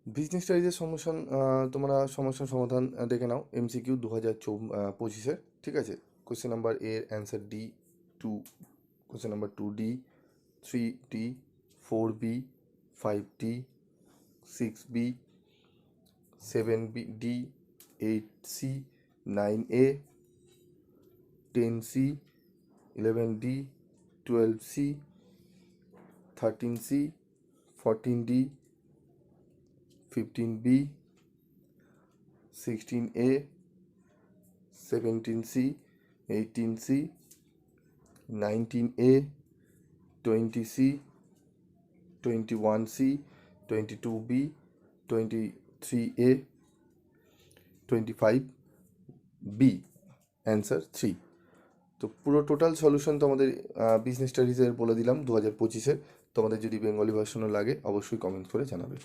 Business স্টাডিজের সমস্যান তোমরা সমস্যার সমাধান দেখে নাও। এমসিকিউ 2025-এর, ঠিক আছে। Question number A answer D, two question number 2D, 3D, 4B, 5D, 6B, 7D, 8C, 9A, 10C, 11D, 12C, 13C, 14D, 15B, 16A, 17C, 18C, 19A, 20C, 21C, 22B, 23A, 25B, answer 3। তো পুরো total solution তোমাদের business স্টাডিজের বলে দিলাম 2025-এর। তোমাদের যদি Bengali ভার্সনও লাগে অবশ্যই comment করে জানাবে।